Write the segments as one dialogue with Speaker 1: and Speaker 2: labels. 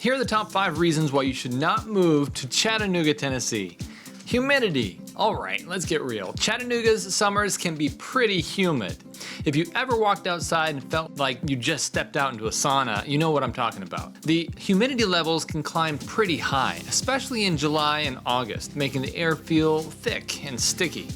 Speaker 1: Here are the top 5 reasons why you should not move to Chattanooga, Tennessee. Humidity. Alright, let's get real. Chattanooga's summers can be pretty humid. If you ever walked outside and felt like you just stepped out into a sauna, you know what I'm talking about. The humidity levels can climb pretty high, especially in July and August, making the air feel thick and sticky.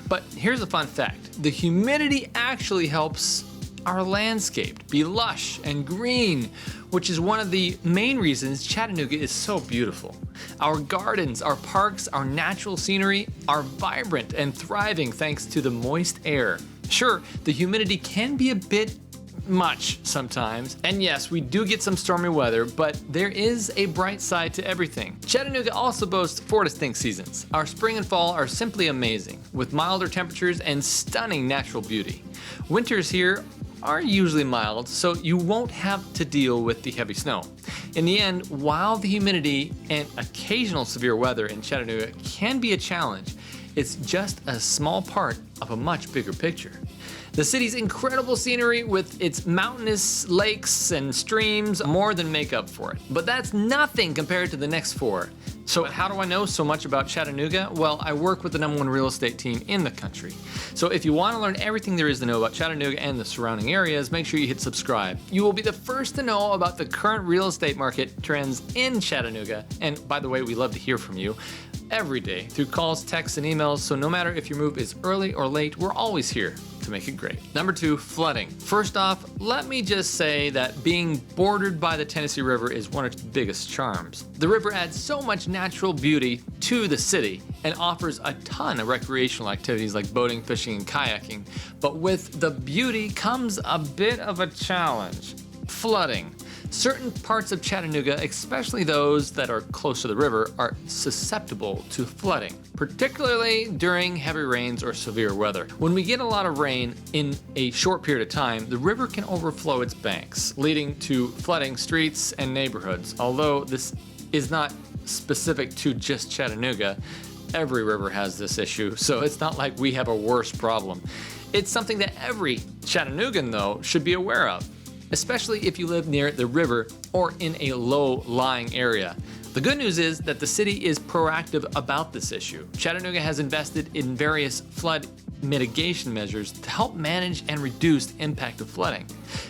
Speaker 1: But here's a fun fact. The humidity actually helps our landscape be lush and green, which is one of the main reasons Chattanooga is so beautiful. Our gardens, our parks, our natural scenery are vibrant and thriving thanks to the moist air. Sure, the humidity can be a bit much sometimes, and yes, we do get some stormy weather, but there is a bright side to everything. Chattanooga also boasts 4 distinct seasons. Our spring and fall are simply amazing, with milder temperatures and stunning natural beauty. Winters here are usually mild, so you won't have to deal with the heavy snow. In the end, while the humidity and occasional severe weather in Chattanooga can be a challenge, it's just a small part of a much bigger picture. The city's incredible scenery with its mountainous lakes and streams more than make up for it. But that's nothing compared to the next 4. So how do I know so much about Chattanooga? Well, I work with the #1 real estate team in the country. So if you want to learn everything there is to know about Chattanooga and the surrounding areas, make sure you hit subscribe. You will be the first to know about the current real estate market trends in Chattanooga. And by the way, we love to hear from you every day through calls, texts, and emails. So no matter if your move is early or late, we're always here to make it great. Number 2, flooding. First off, let me just say that being bordered by the Tennessee River is one of its biggest charms. The river adds so much natural beauty to the city and offers a ton of recreational activities like boating, fishing, and kayaking. But with the beauty comes a bit of a challenge: flooding. Certain parts of Chattanooga, especially those that are close to the river, are susceptible to flooding, particularly during heavy rains or severe weather. When we get a lot of rain in a short period of time, the river can overflow its banks, leading to flooding streets and neighborhoods. Although this is not specific to just Chattanooga, every river has this issue, so it's not like we have a worse problem. It's something that every Chattanoogan, though, should be aware of, especially if you live near the river or in a low-lying area. The good news is that the city is proactive about this issue. Chattanooga has invested in various flood mitigation measures to help manage and reduce the impact of flooding.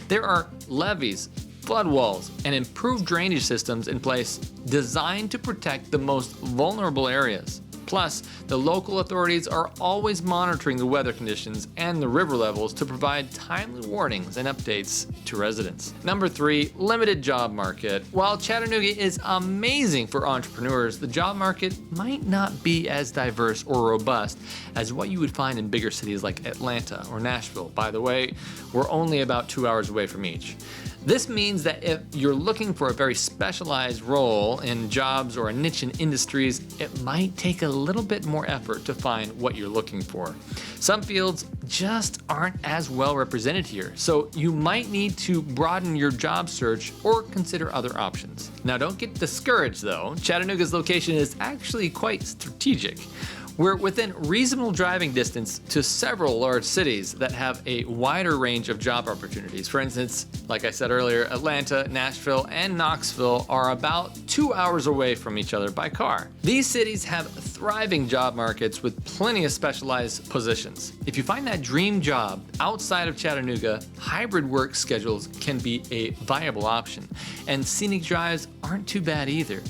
Speaker 1: There are levees, flood walls, and improved drainage systems in place designed to protect the most vulnerable areas. Plus, the local authorities are always monitoring the weather conditions and the river levels to provide timely warnings and updates to residents. Number 3, limited job market. While Chattanooga is amazing for entrepreneurs, the job market might not be as diverse or robust as what you would find in bigger cities like Atlanta or Nashville. By the way, we're only about 2 hours away from each. This means that if you're looking for a very specialized role in jobs or a niche in industries, it might take a little bit more effort to find what you're looking for. Some fields just aren't as well represented here, so you might need to broaden your job search or consider other options. Now, don't get discouraged though. Chattanooga's location is actually quite strategic. We're within reasonable driving distance to several large cities that have a wider range of job opportunities. For instance, like I said earlier, Atlanta, Nashville, and Knoxville are about 2 hours away from each other by car. These cities have thriving job markets with plenty of specialized positions. If you find that dream job outside of Chattanooga, hybrid work schedules can be a viable option, and scenic drives aren't too bad either.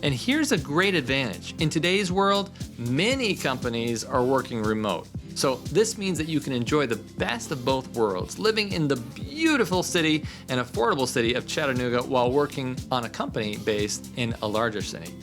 Speaker 1: And here's a great advantage. In today's world, many companies are working remote. So this means that you can enjoy the best of both worlds, living in the beautiful city and affordable city of Chattanooga while working on a company based in a larger city.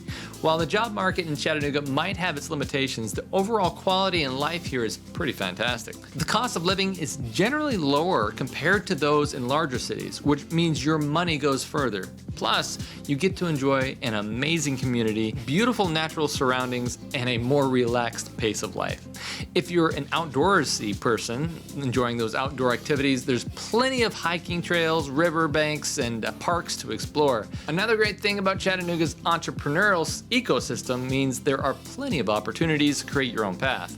Speaker 1: While the job market in Chattanooga might have its limitations, the overall quality in life here is pretty fantastic. The cost of living is generally lower compared to those in larger cities, which means your money goes further. Plus, you get to enjoy an amazing community, beautiful natural surroundings, and a more relaxed pace of life. If you're an outdoorsy person, enjoying those outdoor activities, there's plenty of hiking trails, river banks, and parks to explore. Another great thing about Chattanooga's entrepreneurial ecosystem means there are plenty of opportunities to create your own path.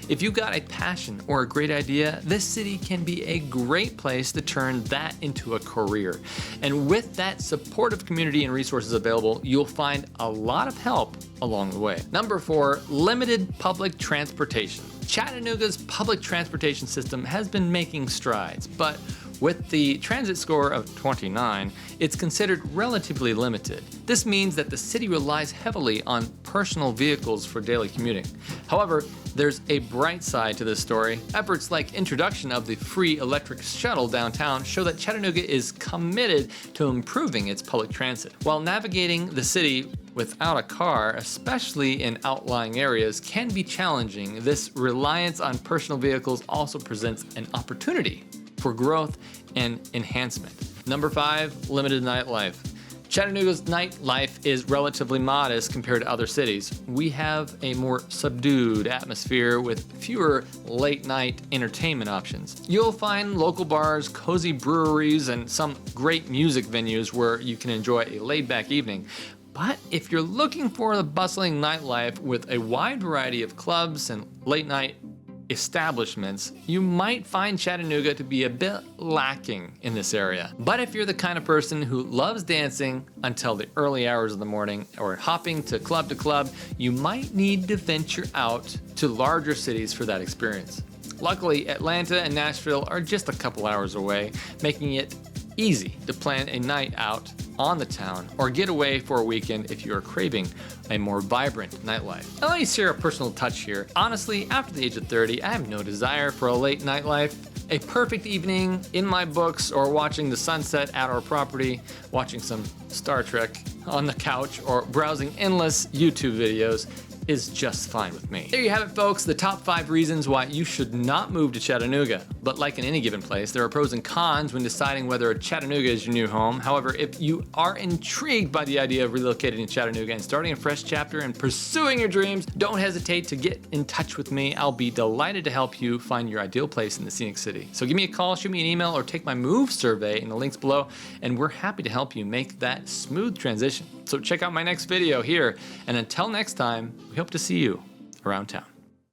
Speaker 1: If you've got a passion or a great idea, this city can be a great place to turn that into a career. And with that supportive community and resources available, you'll find a lot of help along the way. Number 4, limited public transportation. Chattanooga's public transportation system has been making strides, but with the transit score of 29, it's considered relatively limited. This means that the city relies heavily on personal vehicles for daily commuting. However, there's a bright side to this story. Efforts like introduction of the free electric shuttle downtown show that Chattanooga is committed to improving its public transit. While navigating the city without a car, especially in outlying areas, can be challenging, this reliance on personal vehicles also presents an opportunity for growth and enhancement. Number 5, limited nightlife. Chattanooga's nightlife is relatively modest compared to other cities. We have a more subdued atmosphere with fewer late-night entertainment options. You'll find local bars, cozy breweries, and some great music venues where you can enjoy a laid-back evening. But if you're looking for the bustling nightlife with a wide variety of clubs and late-night establishments, you might find Chattanooga to be a bit lacking in this area. But if you're the kind of person who loves dancing until the early hours of the morning or hopping to club, you might need to venture out to larger cities for that experience. Luckily, Atlanta and Nashville are just a couple hours away, making it easy to plan a night out on the town or get away for a weekend if you are craving a more vibrant nightlife. Now let me share a personal touch here. Honestly, after the age of 30, I have no desire for a late nightlife. A perfect evening in my books or watching the sunset at our property, watching some Star Trek on the couch, or browsing endless YouTube videos is just fine with me. There you have it, folks, the top 5 reasons why you should not move to Chattanooga. But like in any given place, there are pros and cons when deciding whether Chattanooga is your new home. However, if you are intrigued by the idea of relocating to Chattanooga and starting a fresh chapter and pursuing your dreams, don't hesitate to get in touch with me. I'll be delighted to help you find your ideal place in the scenic city. So give me a call, shoot me an email, or take my move survey in the links below, and we're happy to help you make that smooth transition. So check out my next video here, and until next time, we hope to see you around town.